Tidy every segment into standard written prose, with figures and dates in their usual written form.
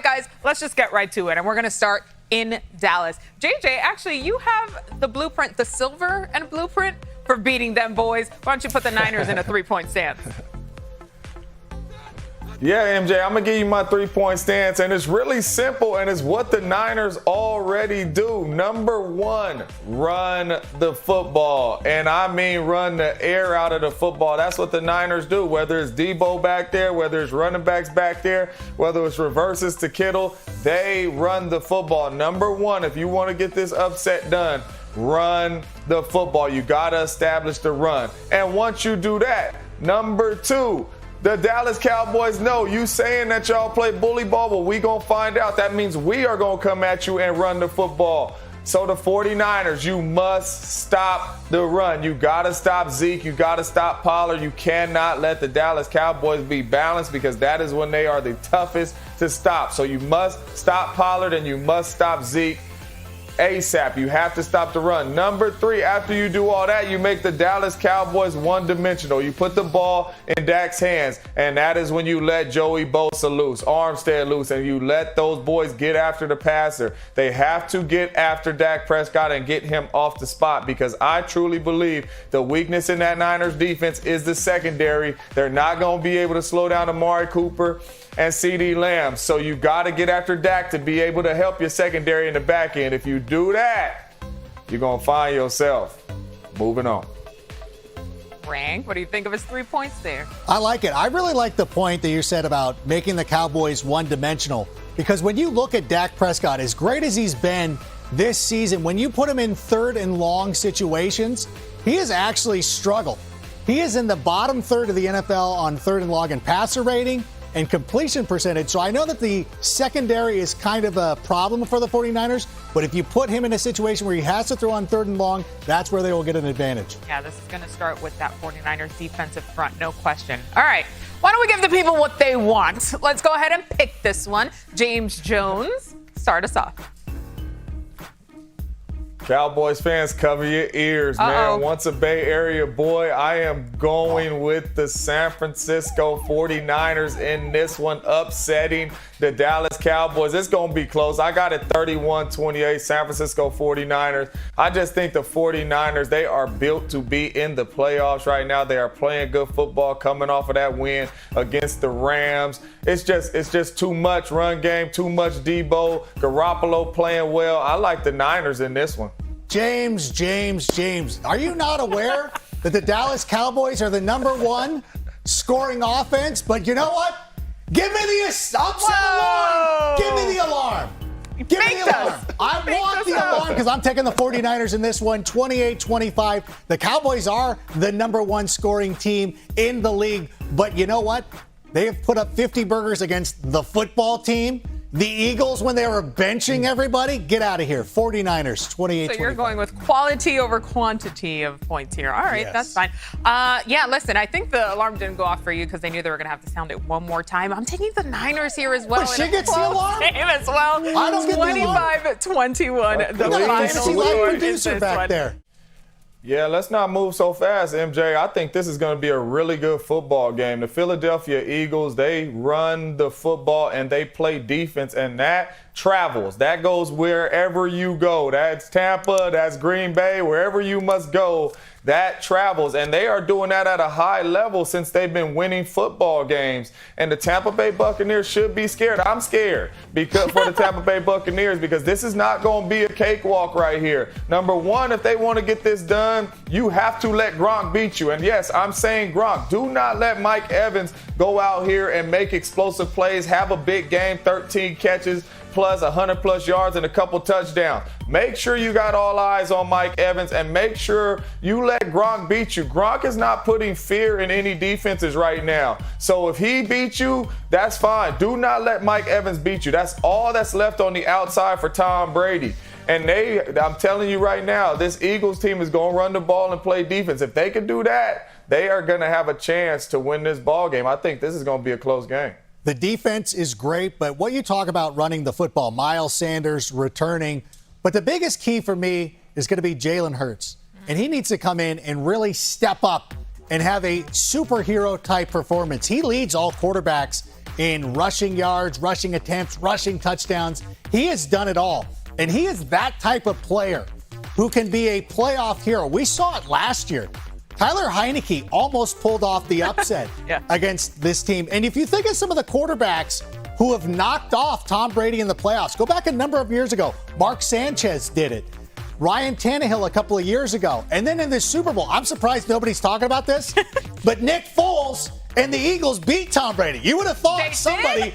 right, guys, let's just get right to it. And we're going to start in Dallas. JJ, actually, you have the blueprint, the silver and blueprint for beating them boys. Why don't you put the Niners in a 3-point stance? Yeah, MJ, I'm going to give you my 3-point stance, and it's really simple, and it's what the Niners already do. Number one, run the football, and I mean run the air out of the football. That's what the Niners do, whether it's Debo back there, whether it's running backs back there, whether it's reverses to Kittle, they run the football. Number one, if you want to get this upset done, run the football. You got to establish the run. And once you do that, number two, the Dallas Cowboys know you saying that y'all play bully ball, but we going to find out. That means we are going to come at you and run the football. So the 49ers, you must stop the run. You got to stop Zeke. You got to stop Pollard. You cannot let the Dallas Cowboys be balanced because that is when they are the toughest to stop. So you must stop Pollard and you must stop Zeke ASAP. You have to stop the run. Number three, after you do all that, you make the Dallas Cowboys one-dimensional. You put the ball in Dak's hands, and that is when you let Joey Bosa loose, Armstead loose, and you let those boys get after the passer. They have to get after Dak Prescott and get him off the spot because I truly believe the weakness in that Niners defense is the secondary. They're not going to be able to slow down Amari Cooper and CeeDee Lamb. So you got to get after Dak to be able to help your secondary in the back end. If you do that, you're going to find yourself moving on. Rank, what do you think of his 3 points there? I like it. I really like the point that you said about making the Cowboys one-dimensional because when you look at Dak Prescott, as great as he's been this season, when you put him in third and long situations, he has actually struggled. He is in the bottom third of the NFL on third and long in passer rating and completion percentage. So I know that the secondary is kind of a problem for the 49ers, but if you put him in a situation where he has to throw on third and long, that's where they will get an advantage. Yeah, this is going to start with that 49ers defensive front, no question. All right, why don't we give the people what they want? Let's go ahead and pick this one. James Jones, start us off. Cowboys fans, cover your ears, man. Once a Bay Area boy, I am going with the San Francisco 49ers in this one, upsetting the Dallas Cowboys. It's going to be close. I got it 31-28, San Francisco 49ers. I just think the 49ers, they are built to be in the playoffs right now. They are playing good football coming off of that win against the Rams. It's just too much run game, too much Debo. Garoppolo playing well. I like the Niners in this one. James. Are you not aware that the Dallas Cowboys are the number one scoring offense? But you know what? Give me the alarm. Give me the alarm. Give me the alarm. I want the alarm because I'm taking the 49ers in this one, 28-25. The Cowboys are the number one scoring team in the league. But you know what? They have put up 50 burgers against the football team. The Eagles, when they were benching everybody, get out of here. 49ers, 28-25. So you're going with quality over quantity of points here. All right, Yes. That's fine. Yeah, listen, I think the alarm didn't go off for you because they knew they were going to have to sound it one more time. I'm taking the Niners here as well. But she gets the alarm? Game as well. I don't get the alarm. 25-21. The We got a final fantasy score live is producer this back one. there. Yeah, let's not move so fast, MJ. I think this is going to be a really good football game. The Philadelphia Eagles, they run the football and they play defense, and that travels. That goes wherever you go. That's Tampa, that's Green Bay, wherever you must go, that travels. And they are doing that at a high level since they've been winning football games. And the Tampa Bay Buccaneers should be scared. I'm scared because for the Tampa Bay Buccaneers because this is not going to be a cakewalk right here. Number one, if they want to get this done, you have to let Gronk beat you. And yes, I'm saying Gronk. Do not let Mike Evans go out here and make explosive plays, have a big game, 13 catches, plus 100+ yards and a couple touchdowns. Make sure you got all eyes on Mike Evans and make sure you let Gronk beat you. Gronk is not putting fear in any defenses right now. So if he beats you, that's fine. Do not let Mike Evans beat you. That's all that's left on the outside for Tom Brady. And I'm telling you right now, this Eagles team is going to run the ball and play defense. If they can do that, they are going to have a chance to win this ball game. I think this is going to be a close game. The defense is great, but what you talk about running the football, Miles Sanders returning, but the biggest key for me is going to be Jalen Hurts. And he needs to come in and really step up and have a superhero-type performance. He leads all quarterbacks in rushing yards, rushing attempts, rushing touchdowns. He has done it all. And he is that type of player who can be a playoff hero. We saw it last year. Tyler Heineke almost pulled off the upset against this team. And if you think of some of the quarterbacks who have knocked off Tom Brady in the playoffs, go back a number of years ago. Mark Sanchez did it. Ryan Tannehill a couple of years ago. And then in the Super Bowl, I'm surprised nobody's talking about this, but Nick Foles and the Eagles beat Tom Brady. You would have thought somebody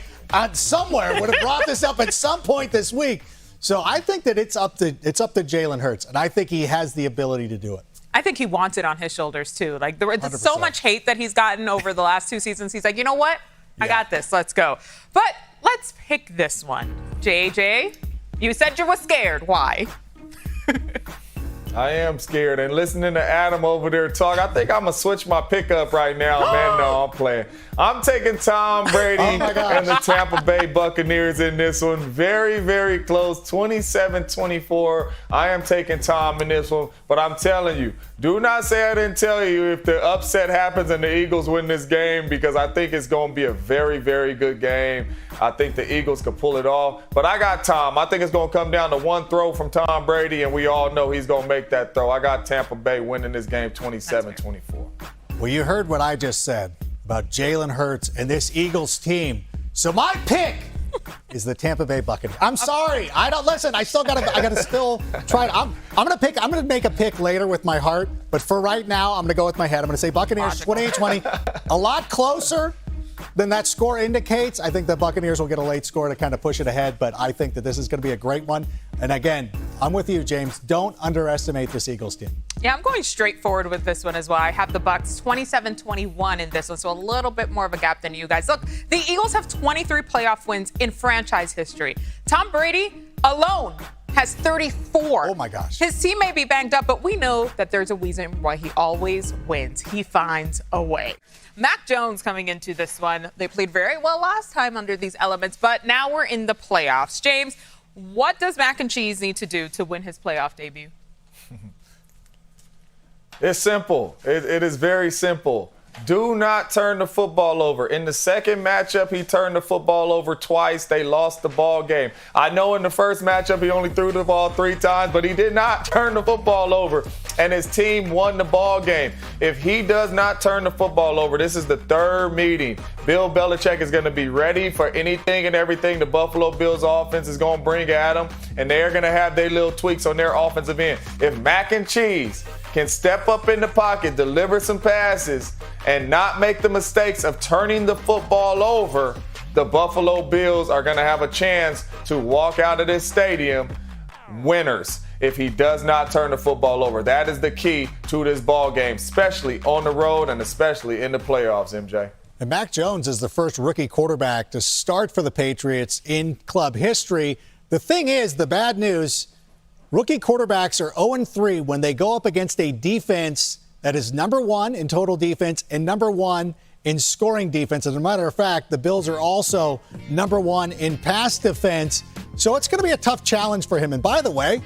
somewhere would have brought this up at some point this week. So I think that it's up to Jalen Hurts, and I think he has the ability to do it. I think he wants it on his shoulders, too. Like, there's so much hate that he's gotten over the last 2 seasons. He's like, you know what? I got this. Let's go. But let's pick this one. JJ, you said you were scared. Why? I am scared. And listening to Adam over there talk, I think I'm going to switch my pickup right now, man. No, I'm playing. I'm taking Tom Brady and the Tampa Bay Buccaneers in this one. Very, very close, 27-24. I am taking Tom in this one. But I'm telling you, do not say I didn't tell you if the upset happens and the Eagles win this game, because I think it's going to be a very, very good game. I think the Eagles could pull it off. But I got Tom. I think it's going to come down to one throw from Tom Brady, and we all know he's going to make that throw. I got Tampa Bay winning this game 27-24. Well, you heard what I just said about Jalen Hurts and this Eagles team. So my pick is the Tampa Bay Buccaneers. I'm sorry. I don't listen. I gotta still try it. I'm gonna make a pick later with my heart, but for right now, I'm gonna go with my head. I'm gonna say Buccaneers 28-20. A lot closer than that score indicates. I think the Buccaneers will get a late score to kind of push it ahead, but I think that this is going to be a great one. And again, I'm with you, James. Don't underestimate this Eagles team. Yeah, I'm going straight forward with this one as well. I have the Bucs 27-21 in this one, so a little bit more of a gap than you guys. Look, the Eagles have 23 playoff wins in franchise history. Tom Brady alone has 34. Oh, my gosh. His team may be banged up, but we know that there's a reason why he always wins. He finds a way. Mac Jones coming into this one. They played very well last time under these elements, but now we're in the playoffs. James, what does Mac and Cheese need to do to win his playoff debut? It's simple. It is very simple. Do not turn the football over. In the second matchup, he turned the football over twice. They lost the ball game. I know in the first matchup, he only threw the ball 3 times, but he did not turn the football over, and his team won the ball game. If he does not turn the football over, this is the third meeting. Bill Belichick is going to be ready for anything and everything the Buffalo Bills offense is going to bring at him, and they're going to have their little tweaks on their offensive end. If Mac and Cheese can step up in the pocket, deliver some passes, and not make the mistakes of turning the football over, the Buffalo Bills are going to have a chance to walk out of this stadium winners if he does not turn the football over. That is the key to this ball game, especially on the road and especially in the playoffs, MJ. And Mac Jones is the first rookie quarterback to start for the Patriots in club history. The thing is, the bad news, rookie quarterbacks are 0-3 when they go up against a defense that is number 1 in total defense and number 1 in scoring defense. As a matter of fact, the Bills are also number 1 in pass defense. So it's going to be a tough challenge for him. And by the way,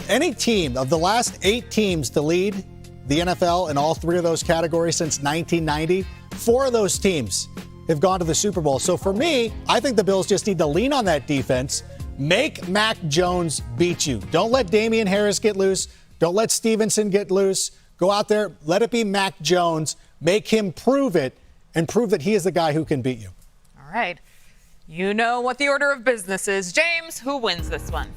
any team of the last 8 teams to lead the NFL in all 3 of those categories since 1990, 4 of those teams have gone to the Super Bowl. So for me, I think the Bills just need to lean on that defense. Make Mac Jones beat you. Don't let Damian Harris get loose. Don't let Stevenson get loose. Go out there, let it be Mac Jones. Make him prove it and prove that he is the guy who can beat you. All right. You know what the order of business is. James, who wins this one?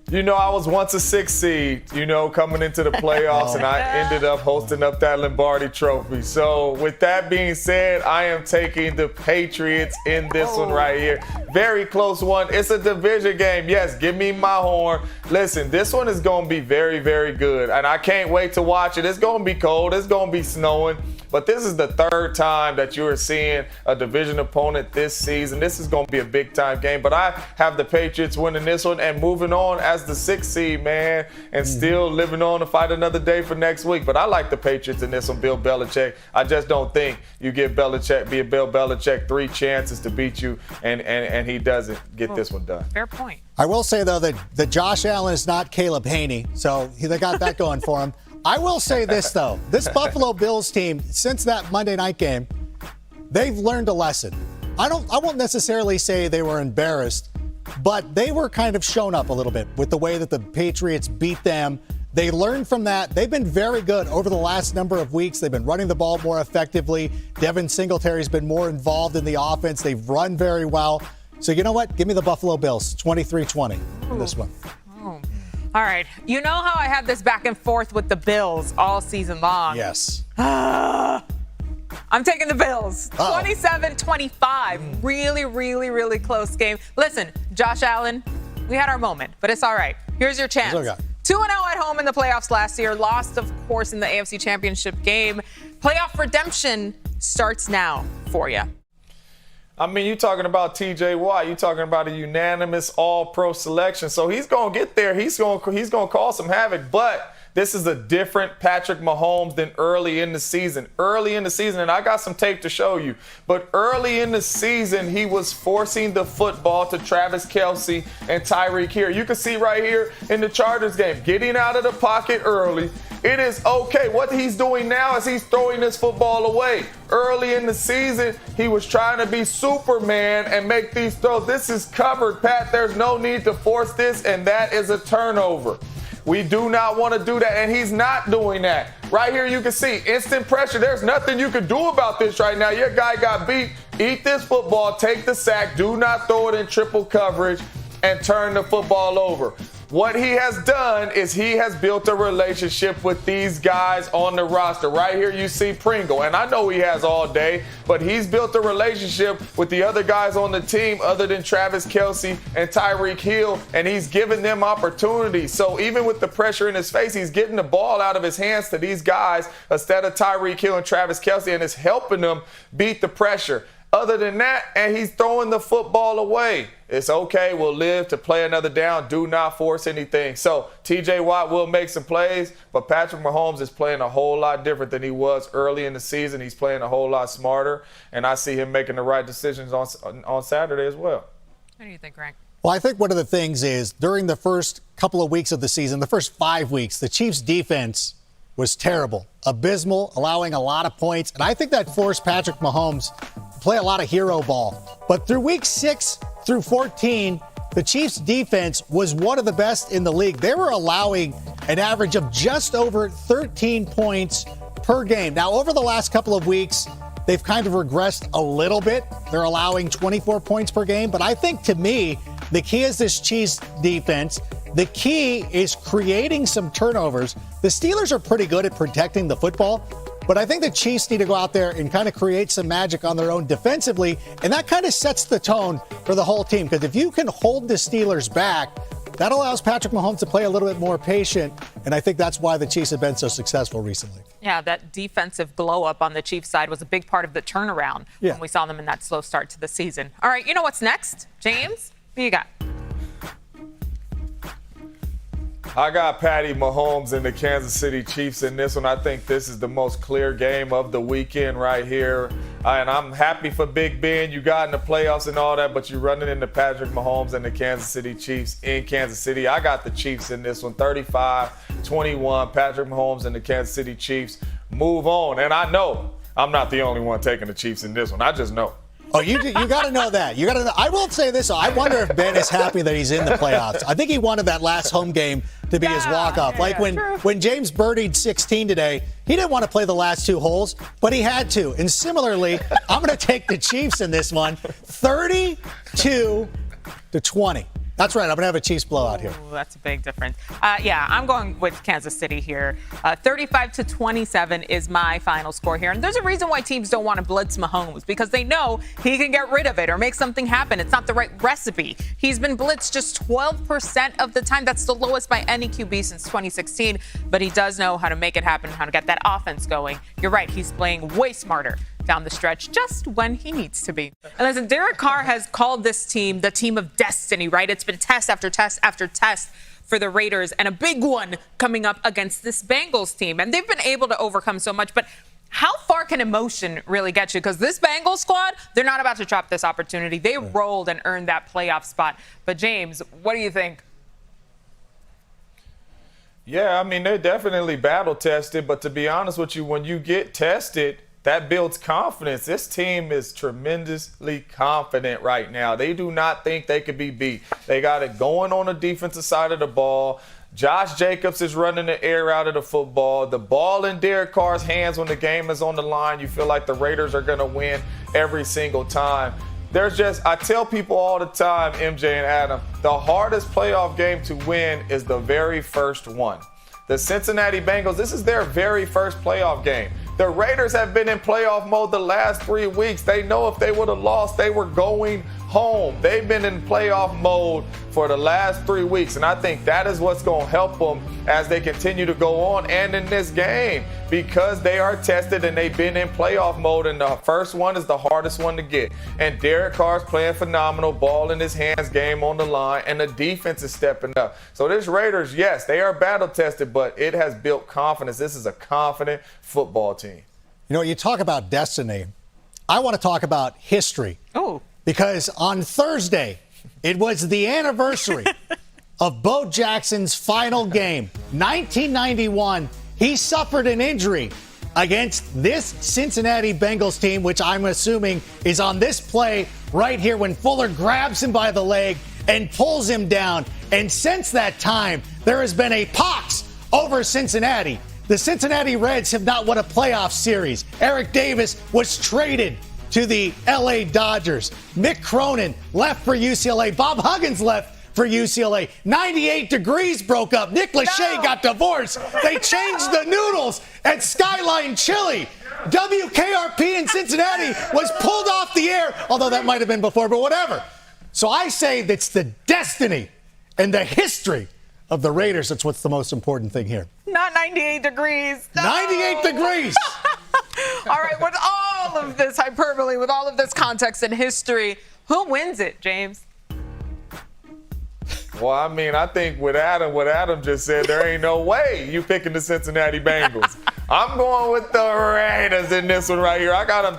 You know, I was once a 6 seed, coming into the playoffs, and I ended up hosting up that Lombardi trophy. So with that being said, I am taking the Patriots in this one right here. Very close one. It's a division game. Yes, give me my horn. Listen, this one is going to be very, very good, and I can't wait to watch it. It's going to be cold. It's going to be snowing. But this is the third time that you are seeing a division opponent this season. This is going to be a big-time game. But I have the Patriots winning this one and moving on as the 6th seed, man, and still living on to fight another day for next week. But I like the Patriots in this one, Bill Belichick. I just don't think you give Bill Belichick 3 chances to beat you, and he doesn't get this one done. Fair point. I will say, though, that Josh Allen is not Caleb Haney, so they got that going for him. I will say this, though. This Buffalo Bills team, since that Monday night game, they've learned a lesson. I won't necessarily say they were embarrassed, but they were kind of shown up a little bit with the way that the Patriots beat them. They learned from that. They've been very good over the last number of weeks. They've been running the ball more effectively. Devin Singletary's been more involved in the offense. They've run very well. So you know what? Give me the Buffalo Bills, 23-20 in this one. Oh. All right. You know how I had this back and forth with the Bills all season long? Yes. I'm taking the Bills. 27-25. Really, really, really close game. Listen, Josh Allen, we had our moment, but it's all right. Here's your chance. 2-0 at home in the playoffs last year. Lost, of course, in the AFC Championship game. Playoff redemption starts now for you. I mean, you're talking about T.J. Watt. You're talking about a unanimous All-Pro selection. So he's going to get there. He's going to cause some havoc. But this is a different Patrick Mahomes than early in the season. Early in the season, and I got some tape to show you, but early in the season, he was forcing the football to Travis Kelce and Tyreek Hill. You can see right here in the Chargers game, getting out of the pocket early. It is okay. What he's doing now is he's throwing this football away. Early in the season, he was trying to be Superman and make these throws. This is covered, Pat. There's no need to force this, and that is a turnover. We do not want to do that, and he's not doing that. Right here you can see instant pressure. There's nothing you can do about this right now. Your guy got beat. Eat this football, take the sack, do not throw it in triple coverage, and turn the football over. What he has done is he has built a relationship with these guys on the roster. Right here you see Pringle, and I know he has all day, but he's built a relationship with the other guys on the team other than Travis Kelce and Tyreek Hill, and he's given them opportunities. So even with the pressure in his face, he's getting the ball out of his hands to these guys instead of Tyreek Hill and Travis Kelce, and it's helping them beat the pressure. Other than that, and he's throwing the football away. It's okay. We'll live to play another down. Do not force anything. So T.J. Watt will make some plays, but Patrick Mahomes is playing a whole lot different than he was early in the season. He's playing a whole lot smarter, and I see him making the right decisions on Saturday as well. What do you think, Greg? Well, I think one of the things is during the first couple of weeks of the season, the first 5 weeks, the Chiefs' defense was terrible, abysmal, allowing a lot of points. And I think that forced Patrick Mahomes to play a lot of hero ball. But through week 6 through 14, the Chiefs' defense was one of the best in the league. They were allowing an average of just over 13 points per game. Now, over the last couple of weeks, they've kind of regressed a little bit. They're allowing 24 points per game. But I think, to me, the key is this Chiefs defense. The key is creating some turnovers. The Steelers are pretty good at protecting the football, but I think the Chiefs need to go out there and kind of create some magic on their own defensively, and that kind of sets the tone for the whole team. Because if you can hold the Steelers back, that allows Patrick Mahomes to play a little bit more patient, and I think that's why the Chiefs have been so successful recently. Yeah, that defensive glow-up on the Chiefs side was a big part of the turnaround when we saw them in that slow start to the season. All right, you know what's next? James, who you got? I got Patty Mahomes and the Kansas City Chiefs in this one. I think this is the most clear game of the weekend right here. And I'm happy for Big Ben. You got in the playoffs and all that, but you're running into Patrick Mahomes and the Kansas City Chiefs in Kansas City. I got the Chiefs in this one, 35-21. Patrick Mahomes and the Kansas City Chiefs move on. And I know I'm not the only one taking the Chiefs in this one. I just know. Oh, you got to know that. You got to know. I will say this. I wonder if Ben is happy that he's in the playoffs. I think he wanted that last home game to be his walk-off. Like when James birdied 16 today, he didn't want to play the last 2 holes, but he had to. And similarly, I'm going to take the Chiefs in this one, 32-20. That's right. I'm going to have a Chiefs blowout here. Ooh, that's a big difference. Yeah, I'm going with Kansas City here. 35-27 is my final score here. And there's a reason why teams don't want to blitz Mahomes, because they know he can get rid of it or make something happen. It's not the right recipe. He's been blitzed just 12% of the time. That's the lowest by any QB since 2016. But he does know how to make it happen, how to get that offense going. You're right. He's playing way smarter down the stretch just when he needs to be. And listen, Derek Carr has called this team the team of destiny, right? It's been test after test after test for the Raiders, and a big one coming up against this Bengals team. And they've been able to overcome so much, but how far can emotion really get you? Because this Bengals squad, they're not about to drop this opportunity. They rolled and earned that playoff spot. But James, what do you think? Yeah, I mean, they're definitely battle tested, but to be honest with you, when you get tested, that builds confidence. This team is tremendously confident right now. They do not think they could be beat. They got it going on the defensive side of the ball. Josh Jacobs is running the air out of the football. The ball in Derek Carr's hands when the game is on the line. You feel like the Raiders are going to win every single time. I tell people all the time, MJ and Adam, the hardest playoff game to win is the very first one. The Cincinnati Bengals, this is their very first playoff game. The Raiders have been in playoff mode the last 3 weeks. They know if they would have lost, they were going home. They've been in playoff mode for the last 3 weeks, and I think that is what's going to help them as they continue to go on and in this game, because they are tested and they've been in playoff mode, and the first one is the hardest one to get. And Derek Carr's playing phenomenal, ball in his hands, game on the line, and the defense is stepping up. So this Raiders, yes, they are battle tested, but it has built confidence. This is a confident football team. You know, you talk about destiny. I want to talk about history. Oh. Because on Thursday, it was the anniversary of Bo Jackson's final game. 1991, he suffered an injury against this Cincinnati Bengals team, which I'm assuming is on this play right here when Fuller grabs him by the leg and pulls him down. And since that time, there has been a pox over Cincinnati. The Cincinnati Reds have not won a playoff series. Eric Davis was traded to the LA Dodgers. Mick Cronin left for UCLA. Bob Huggins left for UCLA. 98 Degrees broke up. Nick Lachey got divorced. They changed the noodles at Skyline Chili. WKRP in Cincinnati was pulled off the air, although that might have been before, but whatever. So I say that's the destiny and the history of the Raiders. That's what's the most important thing here. Not 98 degrees. No. 98 degrees. All right, with all of this hyperbole, with all of this context and history, who wins it, James? Well, I mean, I think what Adam just said, there ain't no way you picking the Cincinnati Bengals. I'm going with the Raiders in this one right here. I got them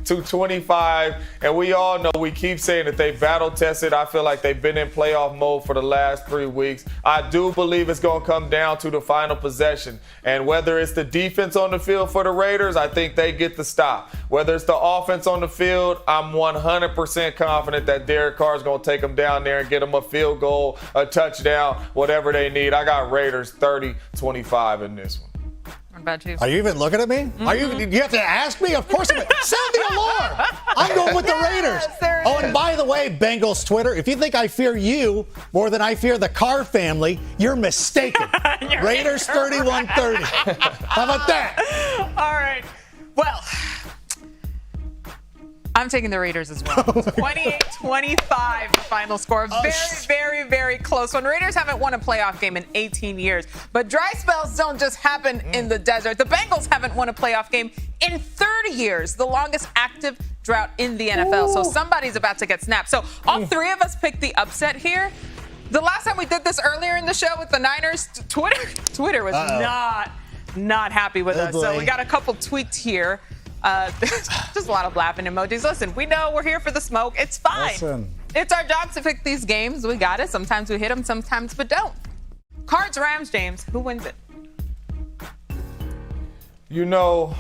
30-25, and we all know, we keep saying that they battle tested. I feel like they've been in playoff mode for the last 3 weeks. I do believe it's going to come down to the final possession, and whether it's the defense on the field for the Raiders, I think they get the stop. Whether it's the offense on the field, I'm 100% confident that Derek Carr is going to take them down there and get them a field goal, a touchdown, whatever they need. I got Raiders 30-25 in this one. What about you? Are you even looking at me? Mm-hmm. You have to ask me? Of course. Sound the alarm. I'm going with the Raiders. Oh, and by the way, Bengals Twitter, if you think I fear you more than I fear the Carr family, you're mistaken. Raiders 31-30. How about that? All right. Well, I'm taking the Raiders as well. 28-25, the final score. Very, very close one. Raiders haven't won a playoff game in 18 years, but dry spells don't just happen in the desert. The Bengals haven't won a playoff game in 30 years, the longest active drought in the NFL. So somebody's about to get snapped. So all three of us picked the upset here. The last time we did this earlier in the show with the Niners, Twitter was not happy with us. Boy. So we got a couple tweets here. Just a lot of laughing emojis. Listen, we know we're here for the smoke. It's fine. Listen. It's our job to pick these games. We got it. Sometimes we hit them, sometimes we don't. Cards-Rams, James. Who wins it? You know,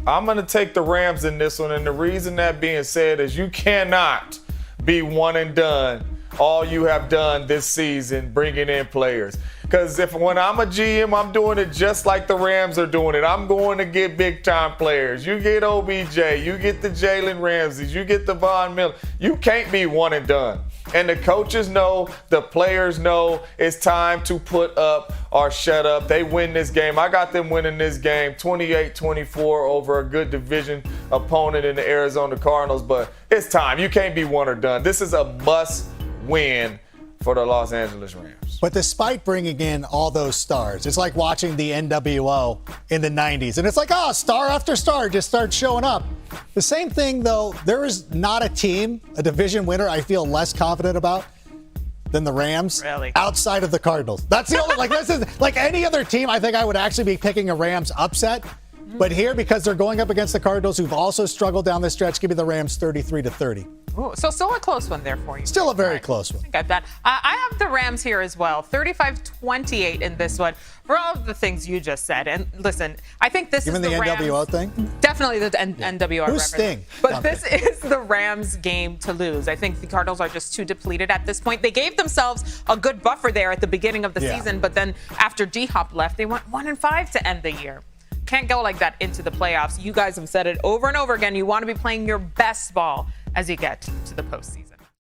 I'm going to take the Rams in this one, and the reason that being said is you cannot be one and done all you have done this season bringing in players. Because when I'm a GM, I'm doing it just like the Rams are doing it. I'm going to get big-time players. You get OBJ, you get the Jalen Ramseys, you get the Von Miller. You can't be one and done. And the coaches know, the players know it's time to put up or shut up. They win this game. I got them winning this game 28-24 over a good division opponent in the Arizona Cardinals. But it's time. You can't be one or done. This is a must-win for the Los Angeles Rams. But despite bringing in all those stars, it's like watching the NWO in the 90s. And it's like, star after star just starts showing up. The same thing, though, there is not a team, a division winner, I feel less confident about than the Rams outside of the Cardinals. That's the only, this is like any other team, I think I would actually be picking a Rams upset. But here, because they're going up against the Cardinals, who've also struggled down the stretch, give me the Rams 33-30. Ooh, so still a close one there for you. Still a very close one. I got that. I have the Rams here as well. 35-28 in this one for all of the things you just said. And listen, I think this Even is the the Rams. NWO thing? Definitely the NWO Who's reference. Sting? But this is the Rams game to lose. I think the Cardinals are just too depleted at this point. They gave themselves a good buffer there at the beginning of the season, but then after D-Hop left, they went 1-5 to end the year. Can't go like that into the playoffs. You guys have said it over and over again. You want to be playing your best ball as you get to the postseason.